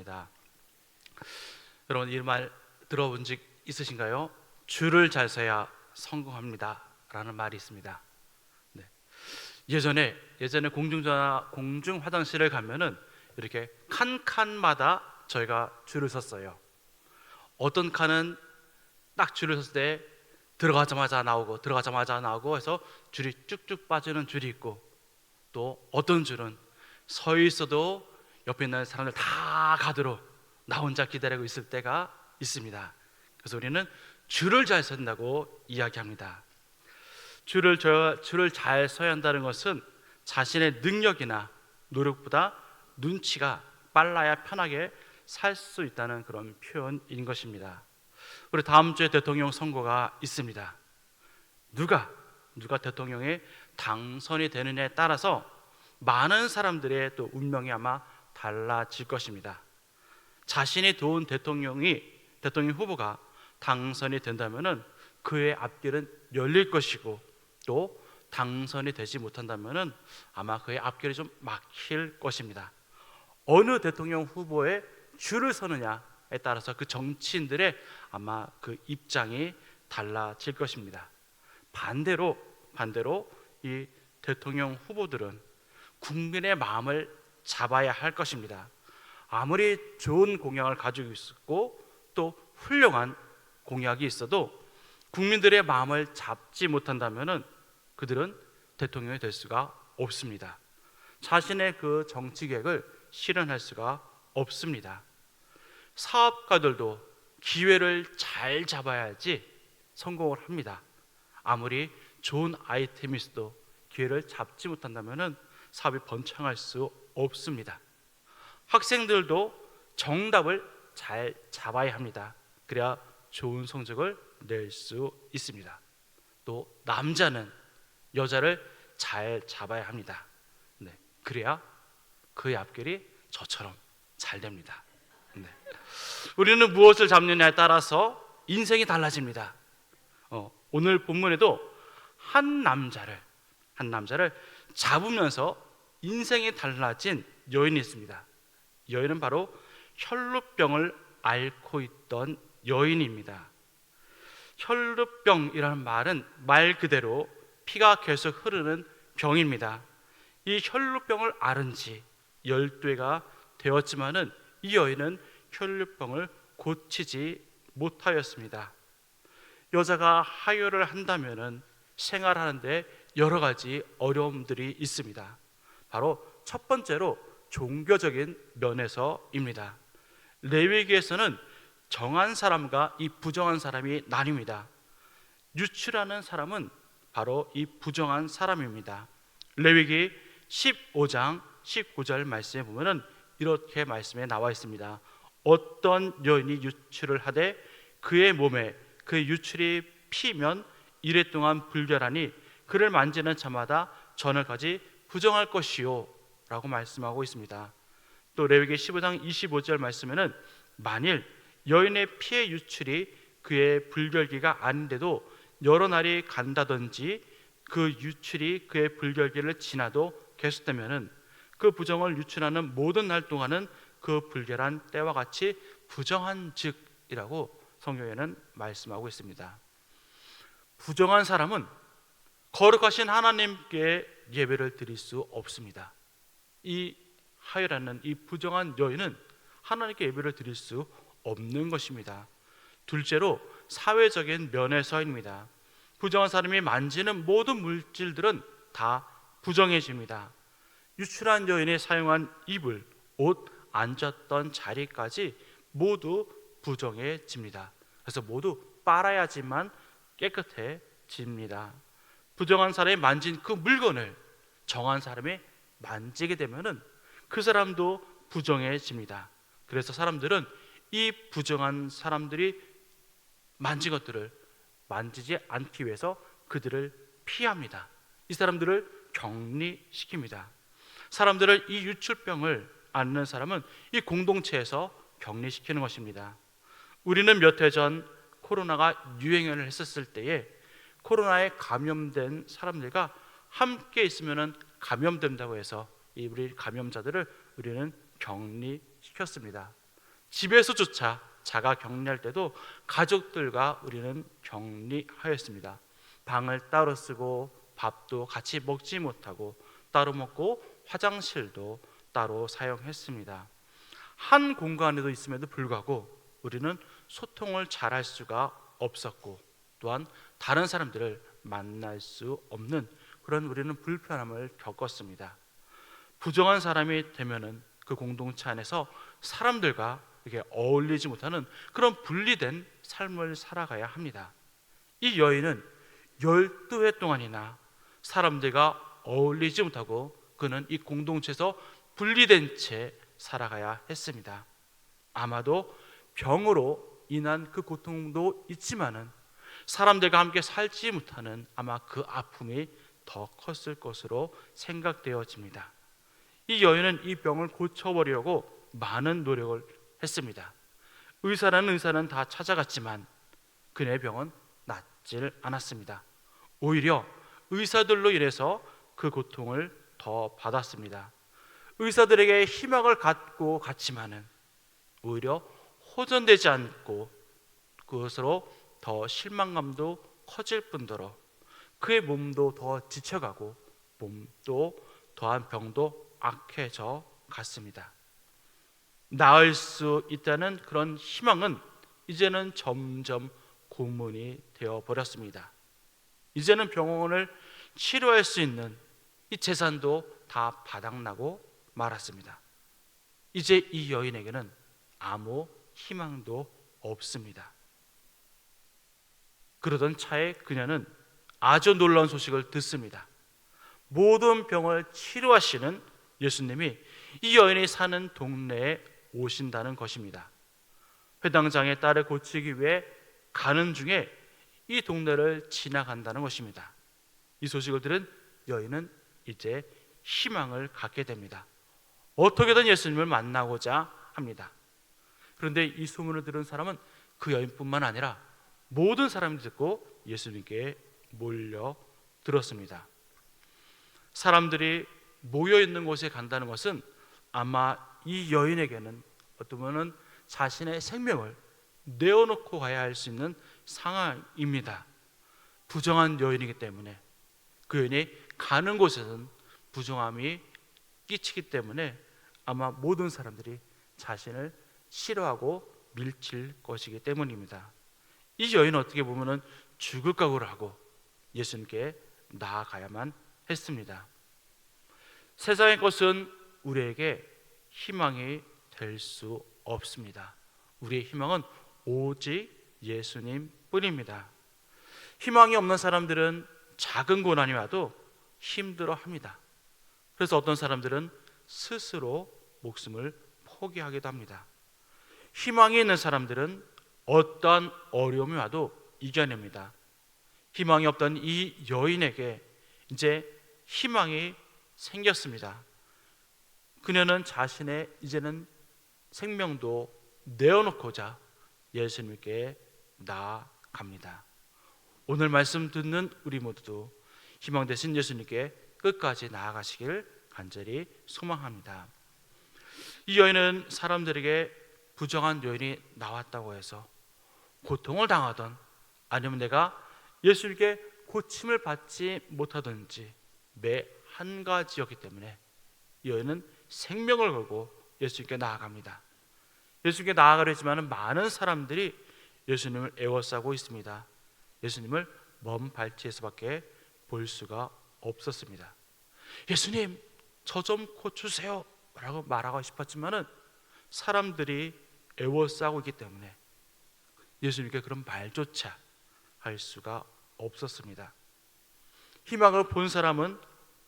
합니다. 여러분, 이 말 들어본 적 있으신가요? 줄을 잘 서야 성공합니다 라는 말이 있습니다. 네. 예전에 공중 화장실을 가면은 이렇게 칸마다 저희가 줄을 섰어요. 어떤 칸은 딱 줄을 섰을 때 들어가자마자 나오고 해서 줄이 쭉쭉 빠지는 줄이 있고, 또 어떤 줄은 서 있어도 옆에 있는 사람들 다 가도록 나 혼자 기다리고 있을 때가 있습니다. 그래서 우리는 줄을 잘 선다고 이야기합니다. 줄을 잘 서야 한다는 것은 자신의 능력이나 노력보다 눈치가 빨라야 편하게 살 수 있다는 그런 표현인 것입니다. 우리 다음 주에 대통령 선거가 있습니다. 누가 대통령에 당선이 되느냐에 따라서 많은 사람들의 또 운명이 아마 달라질 것입니다. 자신이 도운 대통령 후보가 당선이 된다면은 그의 앞길은 열릴 것이고, 또 당선이 되지 못한다면은 아마 그의 앞길이 좀 막힐 것입니다. 어느 대통령 후보에 줄을 서느냐에 따라서 그 정치인들의 아마 그 입장이 달라질 것입니다. 반대로 이 대통령 후보들은 국민의 마음을 잡아야 할 것입니다. 아무리 좋은 공약을 가지고 있고 또 훌륭한 공약이 있어도 국민들의 마음을 잡지 못한다면은 그들은 대통령이 될 수가 없습니다. 자신의 그 정치 계획을 실현할 수가 없습니다. 사업가들도 기회를 잘 잡아야지 성공을 합니다. 아무리 좋은 아이템이 있어도 기회를 잡지 못한다면은 사업이 번창할 수 없습니다. 학생들도 정답을 잘 잡아야 합니다. 그래야 좋은 성적을 낼 수 있습니다. 또 남자는 여자를 잘 잡아야 합니다. 네, 그래야 그의 앞길이 저처럼 잘 됩니다. 네. 우리는 무엇을 잡느냐에 따라서 인생이 달라집니다. 오늘 본문에도 한 남자를 잡으면서 인생이 달라진 여인이 있습니다. 여인은 바로 혈루병을 앓고 있던 여인입니다. 혈루병이라는 말은 말 그대로 피가 계속 흐르는 병입니다. 이 혈루병을 앓은 지 12회가 되었지만은 이 여인은 혈루병을 고치지 못하였습니다. 여자가 하혈을 한다면은 생활하는데 여러 가지 어려움들이 있습니다. 바로 첫 번째로 종교적인 면에서입니다. 레위기에서는 정한 사람과 이 부정한 사람이 나뉩니다. 유출하는 사람은 바로 이 부정한 사람입니다. 레위기 15장 19절 말씀에 보면은 이렇게 말씀에 나와 있습니다. 어떤 여인이 유출을 하되 그의 몸에 그 유출이 피면 이래 동안 불결하니 그를 만지는 자마다 저녁까지 부정할 것이요 라고 말씀하고 있습니다. 또 레위기 15장 25절 말씀에는 만일 여인의 피의 유출이 그의 불결기가 아닌데도 여러 날이 간다든지 그 유출이 그의 불결기를 지나도 계속되면은 그 부정을 유출하는 모든 날 동안은 그 불결한 때와 같이 부정한 즉이라고 성경에는 말씀하고 있습니다. 부정한 사람은 거룩하신 하나님께 예배를 드릴 수 없습니다. 이 하여라는 이 부정한 여인은 하나님께 예배를 드릴 수 없는 것입니다. 둘째로 사회적인 면에서입니다. 부정한 사람이 만지는 모든 물질들은 다 부정해집니다. 유출한 여인이 사용한 이불, 옷, 앉았던 자리까지 모두 부정해집니다. 그래서 모두 빨아야지만 깨끗해집니다. 부정한 사람이 만진 그 물건을 정한 사람이 만지게 되면은 그 사람도 부정해집니다. 그래서 사람들은 이 부정한 사람들이 만진 것들을 만지지 않기 위해서 그들을 피합니다. 이 사람들을 격리시킵니다. 사람들을 이 유출병을 앓는 사람은 이 공동체에서 격리시키는 것입니다. 우리는 몇 해 전 코로나가 유행을 했었을 때에 코로나에 감염된 사람들과 함께 있으면 감염된다고 해서 이 우리 감염자들을 우리는 격리시켰습니다. 집에서조차 자가 격리할 때도 가족들과 우리는 격리하였습니다. 방을 따로 쓰고 밥도 같이 먹지 못하고 따로 먹고 화장실도 따로 사용했습니다. 한 공간에도 있음에도 불구하고 우리는 소통을 잘할 수가 없었고 또한 다른 사람들을 만날 수 없는 그런 우리는 불편함을 겪었습니다. 부정한 사람이 되면은 그 공동체 안에서 사람들과 이렇게 어울리지 못하는 그런 분리된 삶을 살아가야 합니다. 이 여인은 12해 동안이나 사람들과 어울리지 못하고 그는 이 공동체에서 분리된 채 살아가야 했습니다. 아마도 병으로 인한 그 고통도 있지만은 사람들과 함께 살지 못하는 아마 그 아픔이 더 컸을 것으로 생각되어집니다. 이 여인은 이 병을 고쳐버리려고 많은 노력을 했습니다. 의사는 다 찾아갔지만 그의 병은 낫질 않았습니다. 오히려 의사들로 인해서 그 고통을 더 받았습니다. 의사들에게 희망을 갖고 갔지만은 오히려 호전되지 않고 그것으로 더 실망감도 커질 뿐더러 그의 몸도 더 지쳐가고 몸도 더한 병도 악해져 갔습니다. 나을 수 있다는 그런 희망은 이제는 점점 고문이 되어 버렸습니다. 이제는 병원을 치료할 수 있는 이 재산도 다 바닥나고 말았습니다. 이제 이 여인에게는 아무 희망도 없습니다. 그러던 차에 그녀는 아주 놀라운 소식을 듣습니다. 모든 병을 치료하시는 예수님이 이 여인이 사는 동네에 오신다는 것입니다. 회당장의 딸을 고치기 위해 가는 중에 이 동네를 지나간다는 것입니다. 이 소식을 들은 여인은 이제 희망을 갖게 됩니다. 어떻게든 예수님을 만나고자 합니다. 그런데 이 소문을 들은 사람은 그 여인뿐만 아니라 모든 사람이 듣고 예수님께 몰려들었습니다. 사람들이 모여있는 곳에 간다는 것은 아마 이 여인에게는 어떤 분은 자신의 생명을 내어놓고 가야 할 수 있는 상황입니다. 부정한 여인이기 때문에 그 여인이 가는 곳에서는 부정함이 끼치기 때문에 아마 모든 사람들이 자신을 싫어하고 밀칠 것이기 때문입니다. 이 여인은 어떻게 보면 죽을 각오를 하고 예수님께 나아가야만 했습니다. 세상의 것은 우리에게 희망이 될 수 없습니다. 우리의 희망은 오직 예수님 뿐입니다. 희망이 없는 사람들은 작은 고난이 와도 힘들어합니다. 그래서 어떤 사람들은 스스로 목숨을 포기하기도 합니다. 희망이 있는 사람들은 어떠한 어려움이 와도 이겨냅니다. 희망이 없던 이 여인에게 이제 희망이 생겼습니다. 그녀는 자신의 이제는 생명도 내어놓고자 예수님께 나아갑니다. 오늘 말씀 듣는 우리 모두도 희망 되신 예수님께 끝까지 나아가시길 간절히 소망합니다. 이 여인은 사람들에게 부정한 여인이 나왔다고 해서 고통을 당하던 아니면 내가 예수님께 고침을 받지 못하든지 매 한 가지였기 때문에 이 여인은 생명을 걸고 예수님께 나아갑니다. 예수님께 나아가려 했지만 많은 사람들이 예수님을 애워싸고 있습니다. 예수님을 먼 발치에서밖에 볼 수가 없었습니다. 예수님, 저 좀 고쳐주세요 라고 말하고 싶었지만 사람들이 애워싸고 있기 때문에 예수님께 그런 말조차 할 수가 없었습니다. 희망을 본 사람은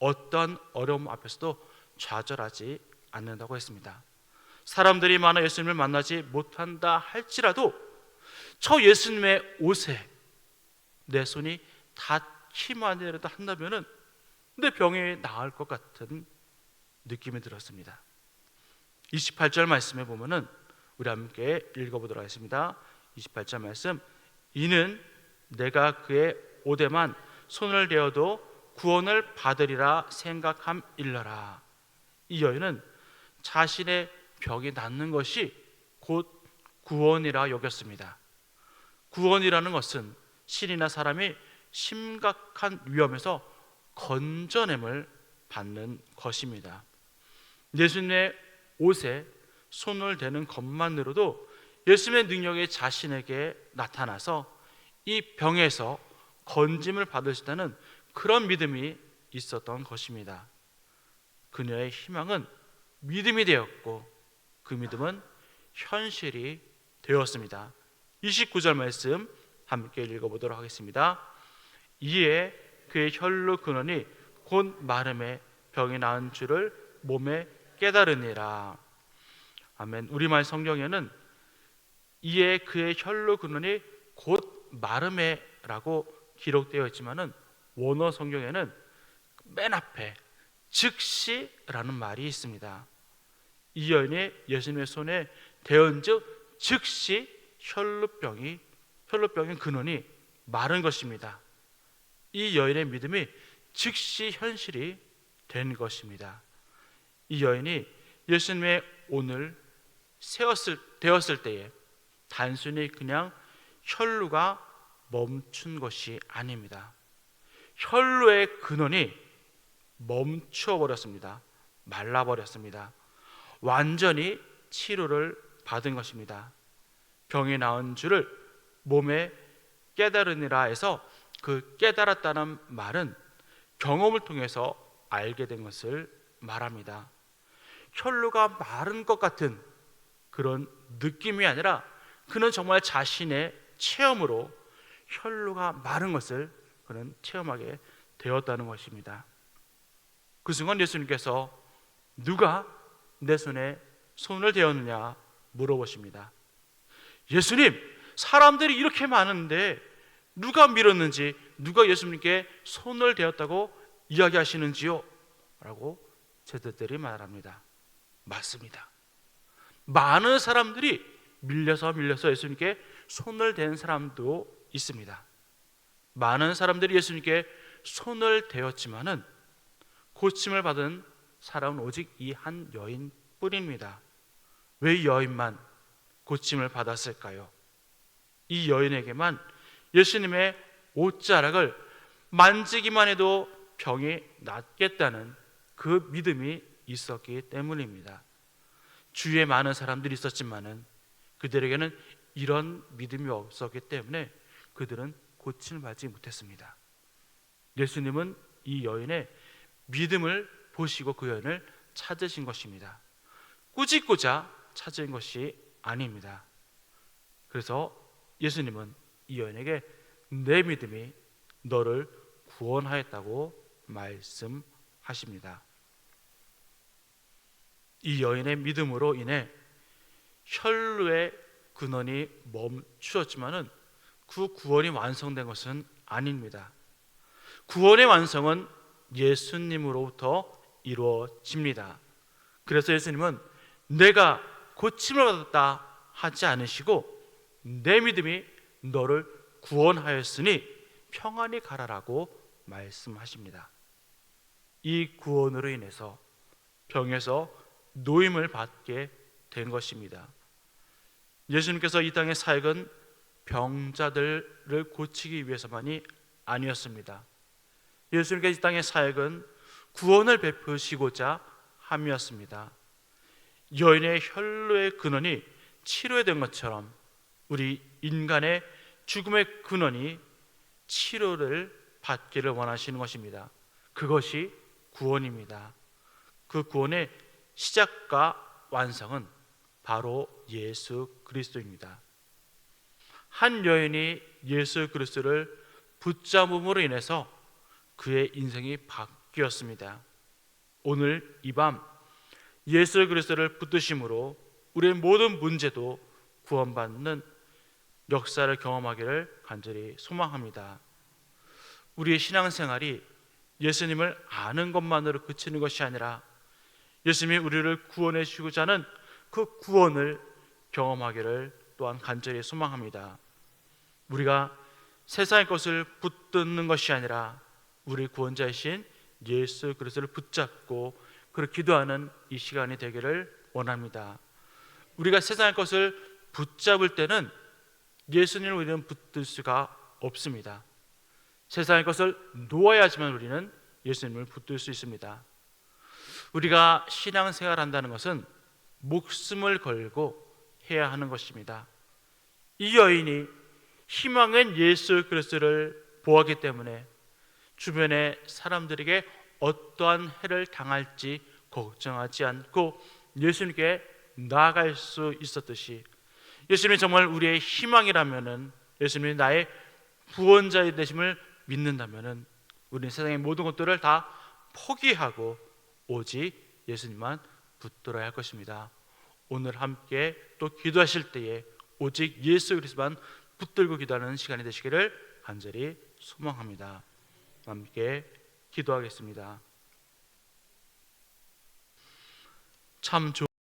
어떤 어려움 앞에서도 좌절하지 않는다고 했습니다. 사람들이 많아 예수님을 만나지 못한다 할지라도 저 예수님의 옷에 내 손이 닿기만이라도 한다면은 내 병이 나을 것 같은 느낌이 들었습니다. 28절 말씀에 보면은 우리 함께 읽어보도록 하겠습니다. 28절 말씀, 이는 내가 그의 옷에만 손을 대어도 구원을 받으리라 생각함일러라. 이 여인은 자신의 병이 낫는 것이 곧 구원이라 여겼습니다. 구원이라는 것은 신이나 사람이 심각한 위험에서 건져냄을 받는 것입니다. 예수님의 옷에 손을 대는 것만으로도 예수님의 능력이 자신에게 나타나서 이 병에서 건짐을 받을 수 있다는 그런 믿음이 있었던 것입니다. 그녀의 희망은 믿음이 되었고 그 믿음은 현실이 되었습니다. 29절 말씀 함께 읽어보도록 하겠습니다. 이에 그의 혈루 근원이 곧 마름에 병이 나은 줄을 몸에 깨달으니라. 아멘. 우리말 성경에는 이에 그의 혈루 근원이 곧 마름에라고 기록되어 있지만은 원어 성경에는 맨 앞에 즉시라는 말이 있습니다. 이 여인이 예수님의 손에 대은즉 즉시 혈루병인 근원이 마른 것입니다. 이 여인의 믿음이 즉시 현실이 된 것입니다. 이 여인이 예수님의 옷을 되었을 때에 단순히 그냥 혈루가 멈춘 것이 아닙니다. 혈루의 근원이 멈추어 버렸습니다. 말라 버렸습니다. 완전히 치료를 받은 것입니다. 병이 나은 줄을 몸에 깨달으니라 해서 그 깨달았다는 말은 경험을 통해서 알게 된 것을 말합니다. 혈루가 마른 것 같은 그런 느낌이 아니라 그는 정말 자신의 체험으로 혈루가 마른 것을 그는 체험하게 되었다는 것입니다. 그 순간 예수님께서 누가 내 손에 손을 대었느냐 물어보십니다. 예수님, 사람들이 이렇게 많은데 누가 밀었는지, 누가 예수님께 손을 대었다고 이야기하시는지요? 라고 제자들이 말합니다. 맞습니다. 많은 사람들이 밀려서 예수님께 손을 댄 사람도 있습니다. 많은 사람들이 예수님께 손을 대었지만은 고침을 받은 사람은 오직 이 한 여인뿐입니다. 왜 이 여인만 고침을 받았을까요? 이 여인에게만 예수님의 옷자락을 만지기만 해도 병이 낫겠다는 그 믿음이 있었기 때문입니다. 주위에 많은 사람들이 있었지만은 그들에게는 이런 믿음이 없었기 때문에 그들은 고침을 받지 못했습니다. 예수님은 이 여인의 믿음을 보시고 그 여인을 찾으신 것입니다. 꾸짖고자 찾은 것이 아닙니다. 그래서 예수님은 이 여인에게 내 믿음이 너를 구원하였다고 말씀하십니다. 이 여인의 믿음으로 인해 혈루의 근원이 멈추었지만은 그 구원이 완성된 것은 아닙니다. 구원의 완성은 예수님으로부터 이루어집니다. 그래서 예수님은 내가 고침을 받았다 하지 않으시고 내 믿음이 너를 구원하였으니 평안히 가라라고 말씀하십니다. 이 구원으로 인해서 병에서 노임을 받게 된 것입니다. 예수님께서 이 땅의 사역은 병자들을 고치기 위해서만이 아니었습니다. 예수님께서 이 땅의 사역은 구원을 베푸시고자 함이었습니다. 여인의 혈루의 근원이 치료된 것처럼 우리 인간의 죽음의 근원이 치료를 받기를 원하시는 것입니다. 그것이 구원입니다. 그 구원의 시작과 완성은 바로 예수 그리스도입니다. 한 여인이 예수 그리스도를 붙잡음으로 인해서 그의 인생이 바뀌었습니다. 오늘 이 밤 예수 그리스도를 붙드심으로 우리의 모든 문제도 구원받는 역사를 경험하기를 간절히 소망합니다. 우리의 신앙생활이 예수님을 아는 것만으로 그치는 것이 아니라 예수님이 우리를 구원해 주시고자 하는 그 구원을 경험하기를 또한 간절히 소망합니다. 우리가 세상의 것을 붙드는 것이 아니라 우리 구원자이신 예수 그리스도를 붙잡고 그렇게 기도하는 이 시간이 되기를 원합니다. 우리가 세상의 것을 붙잡을 때는 예수님을 우리는 붙들 수가 없습니다. 세상의 것을 놓아야지만 우리는 예수님을 붙들 수 있습니다. 우리가 신앙생활 한다는 것은 목숨을 걸고 해야 하는 것입니다. 이 여인이 희망은 예수 그리스도를 보았기 때문에 주변의 사람들에게 어떠한 해를 당할지 걱정하지 않고 예수님께 나아갈 수 있었듯이, 예수님이 정말 우리의 희망이라면은, 예수님이 나의 구원자의 되심을 믿는다면은 우리는 세상의 모든 것들을 다 포기하고 오직 예수님만 붙들어야 할 것입니다. 오늘 함께 또 기도하실 때에 오직 예수 그리스도만 붙들고 기도하는 시간이 되시기를 간절히 소망합니다. 함께 기도하겠습니다. 참